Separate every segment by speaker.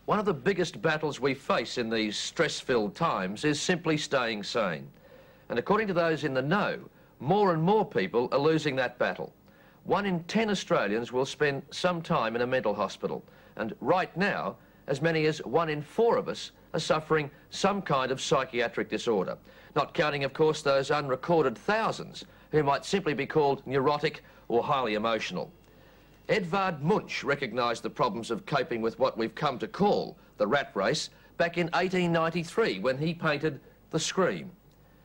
Speaker 1: One of the biggest battles we face in these stress-filled times is simply staying sane. And according to those in the know, more and more people are losing that battle. 1 in 10 Australians will spend some time in a mental hospital. And right now, as many as 1 in 4 of us are suffering some kind of psychiatric disorder. Not counting, of course, those unrecorded thousands who might simply be called neurotic or highly emotional. Edvard Munch recognised the problems of coping with what we've come to call the rat race back in 1893 when he painted The Scream.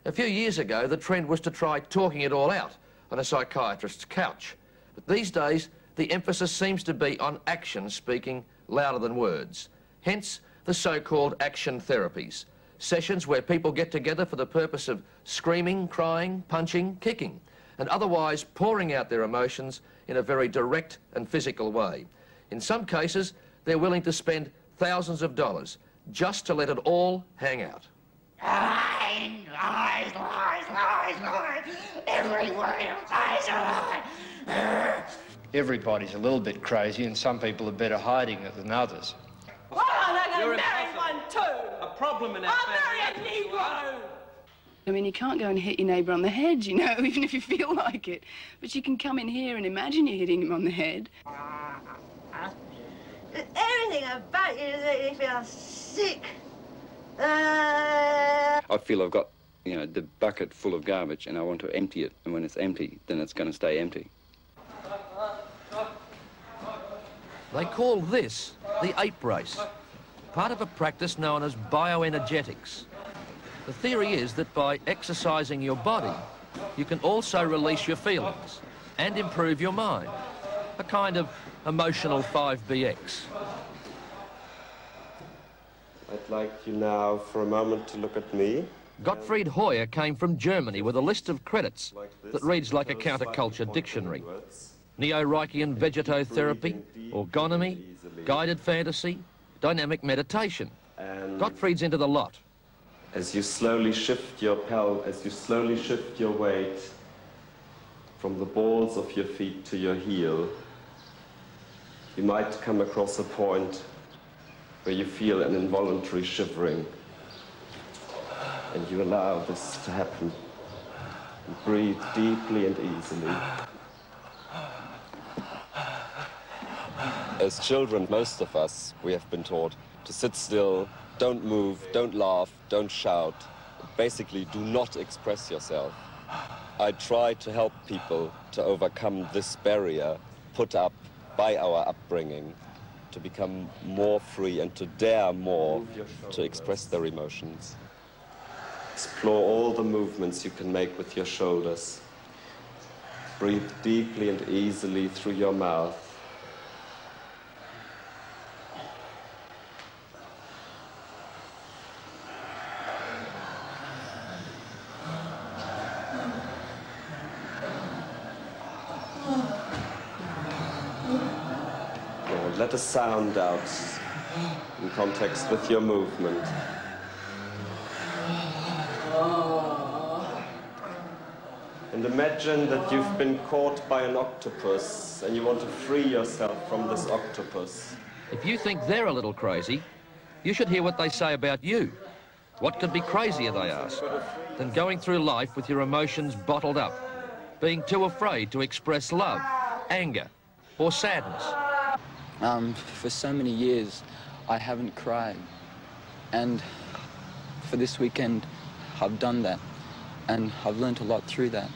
Speaker 1: A few years ago, the trend was to try talking it all out on a psychiatrist's couch. But these days, the emphasis seems to be on action speaking louder than words. Hence, the so-called action therapies, sessions where people get together for the purpose of screaming, crying, punching, kicking, and otherwise pouring out their emotions in a very direct and physical way. In some cases, they're willing to spend thousands of dollars just to let it all hang out.
Speaker 2: Lies, lies, lies, lies, lies. Every word of lies are lies.
Speaker 3: Everybody's a little bit crazy, and some people are better hiding it than others.
Speaker 2: Well, I'm going to marry one too.
Speaker 4: A problem in our
Speaker 2: I'll
Speaker 4: family.
Speaker 2: marry a Negro.
Speaker 5: I mean, you can't go and hit your neighbour on the head, you know, even if you feel like it. But you can come in here and imagine you're hitting him on the head.
Speaker 6: Everything about you is that you feel sick.
Speaker 7: I feel I've got, you know, the bucket full of garbage and I want to empty it. And when it's empty, then it's going to stay empty.
Speaker 1: They call this the ape race, part of a practice known as bioenergetics. The theory is that by exercising your body, you can also release your feelings and improve your mind, a kind of emotional 5BX.
Speaker 8: I'd like you now for a moment to look at me.
Speaker 1: Gottfried Hoyer came from Germany with a list of credits that reads like a counterculture dictionary. Neo-Reichian vegetotherapy, orgonomy, guided fantasy, dynamic meditation. Gottfried's into the lot.
Speaker 8: As you slowly shift your weight from the balls of your feet to your heel, you might come across a point where you feel an involuntary shivering. And you allow this to happen. You breathe deeply and easily. As children, most of us, we have been taught to sit still, don't move, don't laugh, don't shout. Basically, do not express yourself. I try to help people to overcome this barrier put up by our upbringing, to become more free and to dare more to express their emotions. Explore all the movements you can make with your shoulders. Breathe deeply and easily through your mouth. Let a sound out in context with your movement. And imagine that you've been caught by an octopus and you want to free yourself from this octopus.
Speaker 1: If you think they're a little crazy, you should hear what they say about you. What could be crazier, they ask, than going through life with your emotions bottled up, being too afraid to express love, anger, or sadness?
Speaker 9: For so many years, I haven't cried. And for this weekend, I've done that. And I've learnt a lot through that.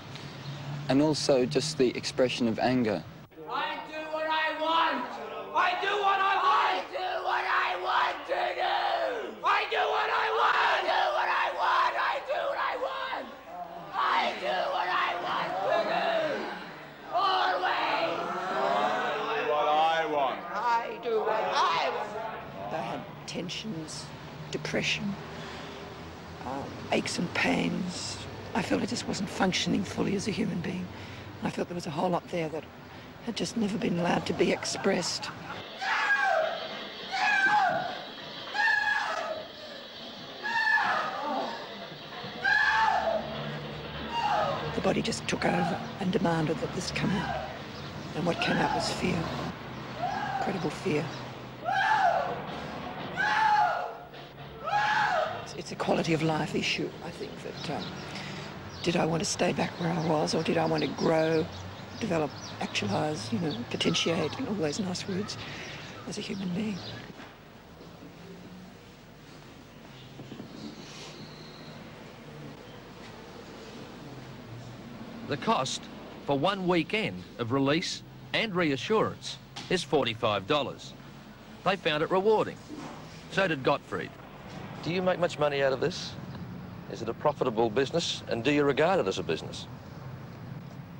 Speaker 9: And also just the expression of anger.
Speaker 2: I do what I want. I do what I want. I do what I want to do. I do what I want. I do what I want. I do what I want. I do what I want to do. Always.
Speaker 4: What I want.
Speaker 6: I do what I want.
Speaker 10: I had tensions, depression, aches and pains. I felt I just wasn't functioning fully as a human being. I felt there was a whole lot there that had just never been allowed to be expressed. The body just took over and demanded that this come out. And what came out was fear. Incredible fear. it's a quality of life issue. I think that did I want to stay back where I was, or did I want to grow, develop, actualise, you know, potentiate, and all those nice words as a human being.
Speaker 1: The cost for 1 weekend of release and reassurance is $45. They found it rewarding. So did Gottfried. Do you make much money out of this? Is it a profitable business, and do you regard it as a business?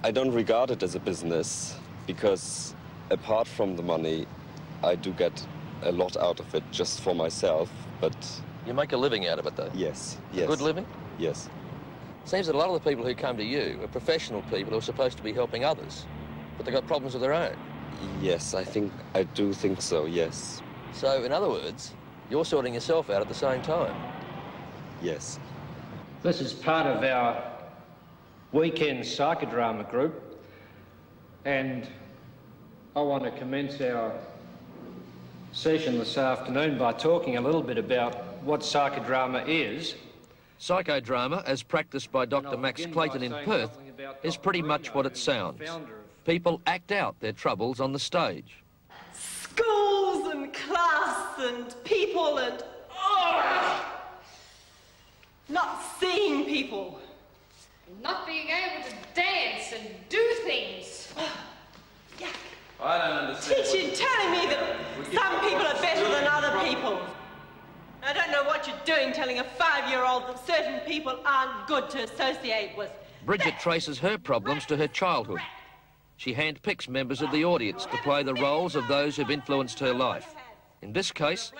Speaker 8: I don't regard it as a business because apart from the money, I do get a lot out of it just for myself, but...
Speaker 1: You make a living out of it, though?
Speaker 8: Yes, yes.
Speaker 1: A good living?
Speaker 8: Yes.
Speaker 1: Seems that a lot of the people who come to you are professional people who are supposed to be helping others, but they've got problems of their own.
Speaker 8: Yes, I do think so, yes.
Speaker 1: So, in other words, you're sorting yourself out at the same time?
Speaker 8: Yes.
Speaker 3: This is part of our weekend psychodrama group, and I want to commence our session this afternoon by talking a little bit about what psychodrama is.
Speaker 1: Psychodrama, as practiced by Dr. Max Clayton in Perth, is pretty much what it sounds. People act out their troubles on the stage.
Speaker 11: Schools and class and people and... not seeing people.
Speaker 12: Not being able to dance and do things.
Speaker 11: Yeah.
Speaker 4: I don't understand.
Speaker 11: Teaching, telling me that some people are better than other people. I don't know what you're doing telling a 5-year-old that certain people aren't good to associate with.
Speaker 1: Bridget traces her problems to her childhood. She handpicks members of the audience to play the roles of those who've influenced her life. In this case,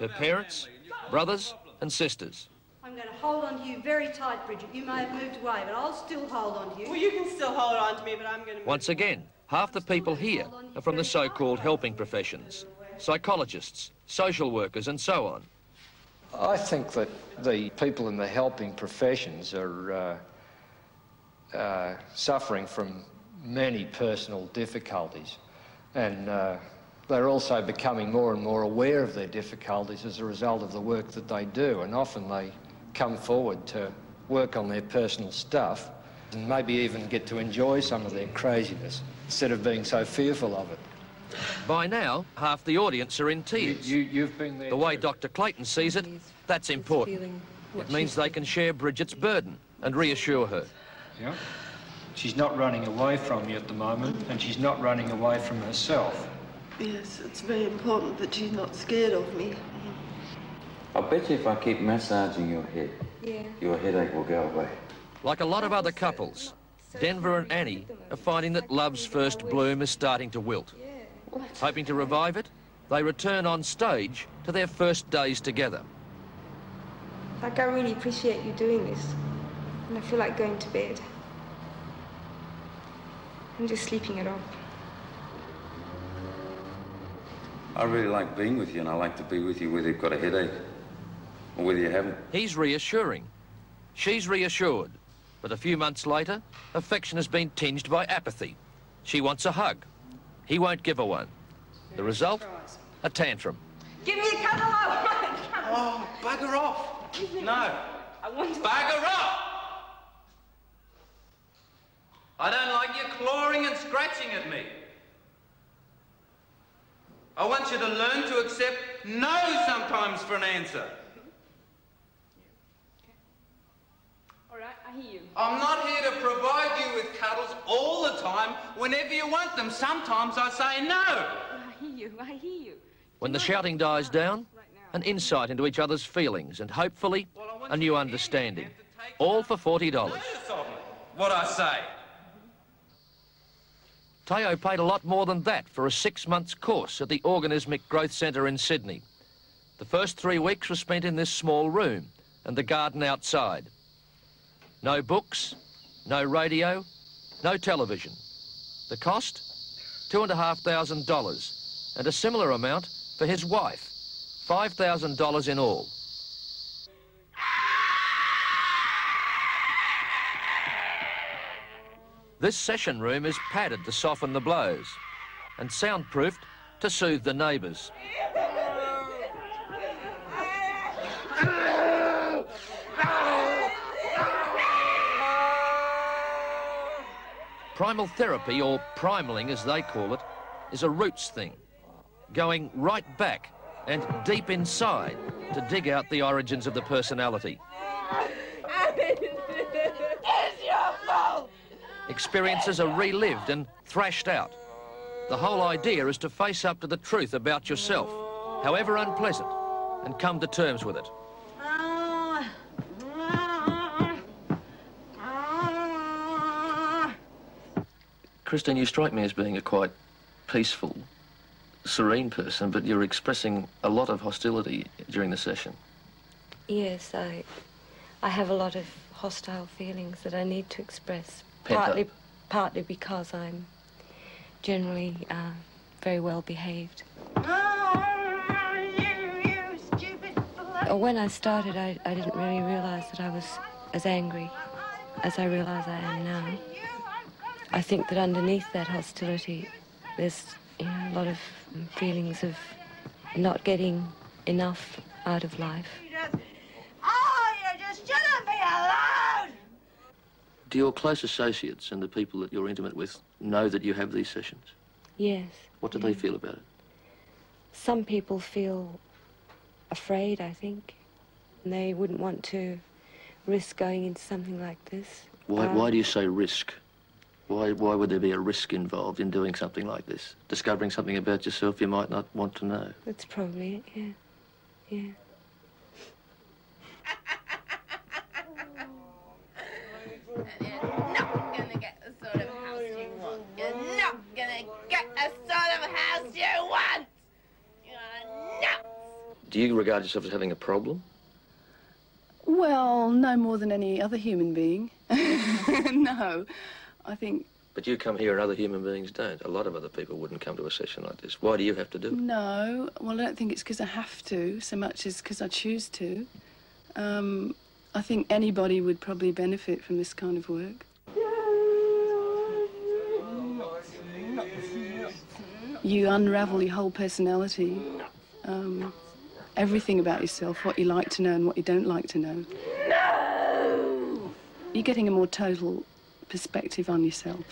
Speaker 1: her parents, brothers and sisters.
Speaker 6: I'm going to hold on to you very tight, Bridget. You may have moved away, but I'll still hold on to you.
Speaker 11: Well, you can still hold on to me, but I'm going to move
Speaker 1: Once again, half the people here are from the so-called helping professions. Psychologists, social workers and so on.
Speaker 3: I think that the people in the helping professions are suffering from many personal difficulties, and they're also becoming more and more aware of their difficulties as a result of the work that they do, and often they come forward to work on their personal stuff and maybe even get to enjoy some of their craziness instead of being so fearful of it.
Speaker 1: By now, half the audience are in tears.
Speaker 3: You've been there.
Speaker 1: The way Dr. Clayton sees it, that's important. It means they can share Bridget's burden and reassure her.
Speaker 3: Yeah. She's not running away from you at the moment, and she's not running away from herself.
Speaker 11: Yes, it's very important that she's not scared of me.
Speaker 7: I bet you if I keep massaging your head, your headache will go away.
Speaker 1: Like a lot of other couples, Denver and Annie are finding that love's first bloom is starting to wilt. Hoping to revive it, they return on stage to their first days together.
Speaker 13: Like, I really appreciate you doing this, and I feel like going to bed. I'm just sleeping it off.
Speaker 7: I really like being with you, and I like to be with you whether you've got a headache or whether you haven't.
Speaker 1: He's reassuring. She's reassured. But a few months later, affection has been tinged by apathy. She wants a hug. He won't give her one. The result? A tantrum.
Speaker 11: Give me a cuddle, I want a cuddle.
Speaker 4: Oh, bugger off. No.
Speaker 11: I want to...
Speaker 4: Bugger off! I don't like you clawing and scratching at me. I want you to learn to accept no sometimes for an answer.
Speaker 12: All right, I hear you.
Speaker 4: I'm not here to provide you with cuddles all the time, whenever you want them. Sometimes I say no.
Speaker 12: I hear you, I hear you.
Speaker 1: When the shouting dies down, an insight into each other's feelings and hopefully a new understanding. All for $40.
Speaker 4: Notice of me, what I say.
Speaker 1: Teo paid a lot more than that for a 6-month course at the Organismic Growth Centre in Sydney. The first 3 weeks were spent in this small room and the garden outside. No books, no radio, no television. The cost? $2,500, and a similar amount for his wife, $5,000 in all. This session room is padded to soften the blows and soundproofed to soothe the neighbours. Primal therapy, or primaling as they call it, is a roots thing, going right back and deep inside to dig out the origins of the personality.
Speaker 2: It's your fault!
Speaker 1: Experiences are relived and thrashed out. The whole idea is to face up to the truth about yourself, however unpleasant, and come to terms with it. Christine, you strike me as being a quite peaceful, serene person, but you're expressing a lot of hostility during the session.
Speaker 14: Yes, I have a lot of hostile feelings that I need to express.
Speaker 1: Pent up.
Speaker 14: Partly because I'm generally very well behaved. When I started, I didn't really realize that I was as angry as I realize I am now. I think that underneath that hostility, there's a lot of feelings of not getting enough out of life.
Speaker 2: Oh, you just shouldn't be allowed!
Speaker 1: Do your close associates and the people that you're intimate with know that you have these sessions?
Speaker 14: Yes.
Speaker 1: What do they feel about it?
Speaker 14: Some people feel afraid, I think, and they wouldn't want to risk going into something like this.
Speaker 1: Why do you say risk? Why would there be a risk involved in doing something like this? Discovering something about yourself you might not want to know?
Speaker 14: That's probably it, yeah. Yeah.
Speaker 2: You're not gonna get the sort of house you want. You're not gonna get the sort of house you want! You're nuts!
Speaker 1: Do you regard yourself as having a problem?
Speaker 5: Well, no more than any other human being. No, I think...
Speaker 1: But you come here and other human beings don't. A lot of other people wouldn't come to a session like this. Why do you have to do it?
Speaker 5: No, well, I don't think it's because I have to, so much as because I choose to. I think anybody would probably benefit from this kind of work. You unravel your whole personality, everything about yourself, what you like to know and what you don't like to know.
Speaker 2: No!
Speaker 5: You're getting a more total perspective on yourself.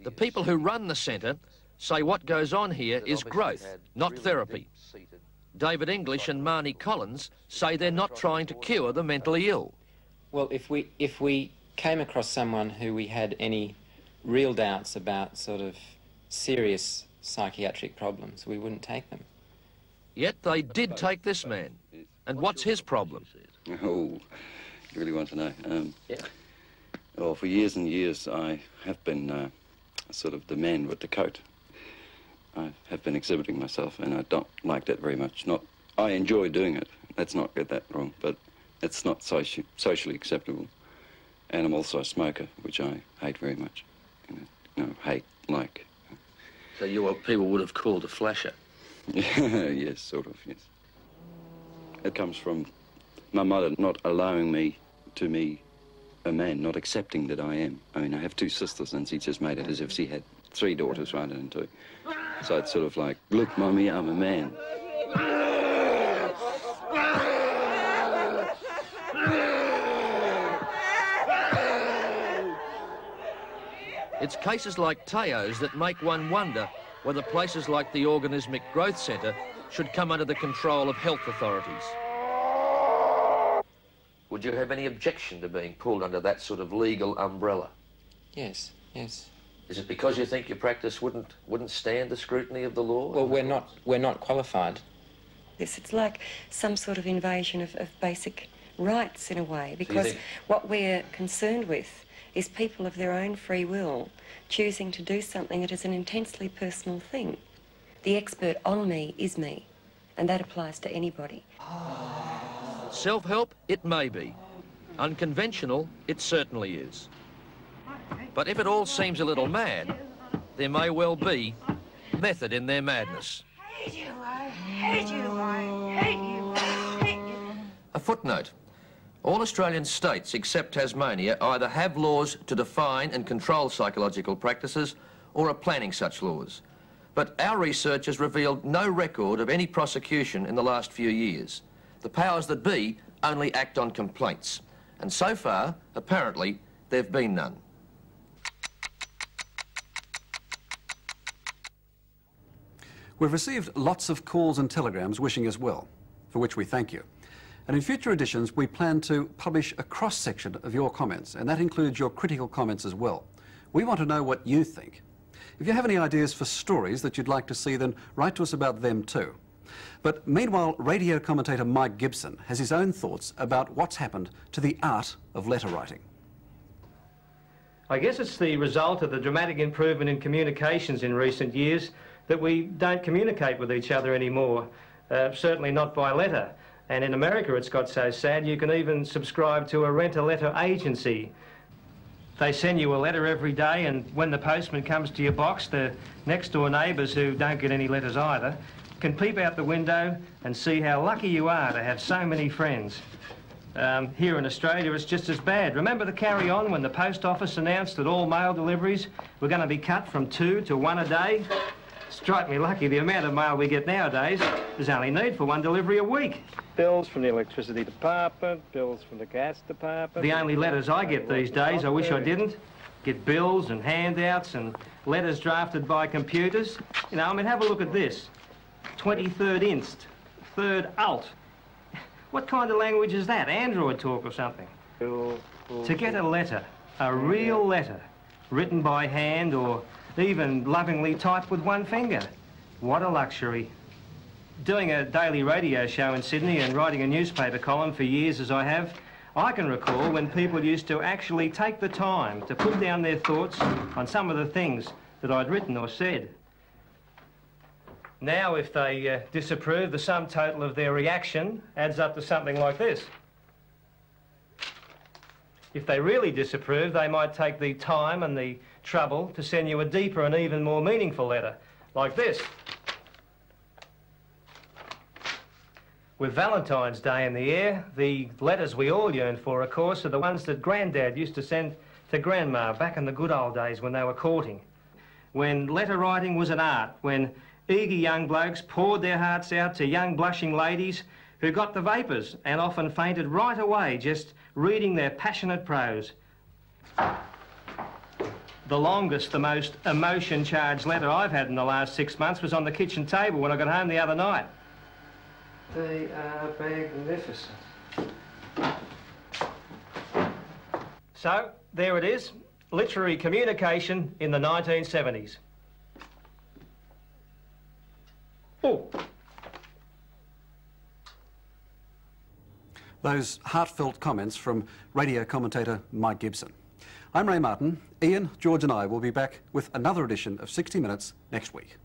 Speaker 1: The people who run the centre say what goes on here is growth, not therapy. David English and Marnie Collins say they're not trying to cure the mentally ill.
Speaker 15: Well, if we came across someone who we had any real doubts about sort of serious psychiatric problems, we wouldn't take them.
Speaker 1: Yet they did take this man. And what's his problem?
Speaker 7: Oh, you really want to know? Yeah. Well, for years and years, I have been sort of the man with the coat. I have been exhibiting myself, and I don't like that very much. I enjoy doing it. Let's not get that wrong, but it's not socially acceptable. And I'm also a smoker, which I hate very much. Like.
Speaker 1: So people would have called a flasher?
Speaker 7: Yes, sort of, yes. It comes from my mother not allowing me to be a man, not accepting that I am. I mean, I have two sisters, and she just made it as if she had 3 daughters rather than 2. So it's sort of like, look, Mummy, I'm a man.
Speaker 1: It's cases like Teo's that make one wonder whether places like the Organismic Growth Centre should come under the control of health authorities. Would you have any objection to being pulled under that sort of legal umbrella?
Speaker 15: Yes, yes.
Speaker 1: Is it because you think your practice wouldn't stand the scrutiny of the law?
Speaker 15: Well, we're not qualified.
Speaker 14: It's like some sort of invasion of basic rights in a way, because what we're concerned with is people of their own free will choosing to do something that is an intensely personal thing. The expert on me is me, and that applies to anybody.
Speaker 1: Self-help, it may be. Unconventional, it certainly is. But if it all seems a little mad, there may well be method in their madness.
Speaker 2: I hate you, I hate you, I hate you, I hate you.
Speaker 1: A footnote. All Australian states except Tasmania either have laws to define and control psychological practices or are planning such laws. But our research has revealed no record of any prosecution in the last few years. The powers that be only act on complaints. And so far, apparently, there have been none.
Speaker 16: We've received lots of calls and telegrams wishing us well, for which we thank you. And in future editions, we plan to publish a cross-section of your comments, and that includes your critical comments as well. We want to know what you think. If you have any ideas for stories that you'd like to see, then write to us about them too. But meanwhile, radio commentator Mike Gibson has his own thoughts about what's happened to the art of letter writing.
Speaker 17: I guess it's the result of the dramatic improvement in communications in recent years that we don't communicate with each other anymore, certainly not by letter. And in America it's got so sad you can even subscribe to a rent-a-letter agency. They send you a letter every day, and when the postman comes to your box, the next-door neighbours, who don't get any letters either, can peep out the window and see how lucky you are to have so many friends. Here in Australia it's just as bad. Remember the carry-on when the post office announced that all mail deliveries were going to be cut from 2 to 1 a day? Strike me lucky, the amount of mail we get nowadays, there's only need for 1 delivery a week. Bills from the electricity department, bills from the gas department. The only letters I get these days, I wish I didn't, get bills and handouts and letters drafted by computers. You know, I mean, have a look at this. 23rd inst, 3rd alt. What kind of language is that? Android talk or something? To get a letter, a real letter, written by hand or even lovingly typed with 1 finger. What a luxury. Doing a daily radio show in Sydney and writing a newspaper column for years as I have, I can recall when people used to actually take the time to put down their thoughts on some of the things that I'd written or said. Now, if they disapprove, the sum total of their reaction adds up to something like this. If they really disapprove, they might take the time and the trouble to send you a deeper and even more meaningful letter, like this. With Valentine's Day in the air, the letters we all yearn for, of course, are the ones that Grandad used to send to Grandma back in the good old days when they were courting. When letter writing was an art, when eager young blokes poured their hearts out to young blushing ladies who got the vapours and often fainted right away just reading their passionate prose. The longest, the most emotion-charged letter I've had in the last 6 months was on the kitchen table when I got home the other night. They are magnificent. So, there it is, literary communication in the 1970s. Oh.
Speaker 16: Those heartfelt comments from radio commentator Mike Gibson. I'm Ray Martin. Ian, George and I will be back with another edition of 60 Minutes next week.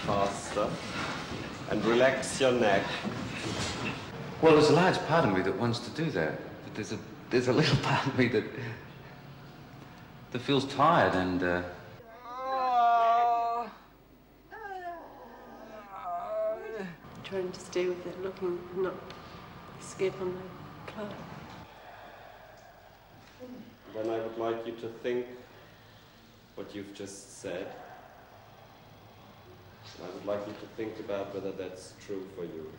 Speaker 8: Faster. And relax your neck.
Speaker 18: Well, there's a large part of me that wants to do that, but there's a little part of me that feels tired and.
Speaker 5: Trying to stay with it, looking, not escape on the cloud.
Speaker 8: Then I would like you to think what you've just said. I would like you to think about whether that's true for you.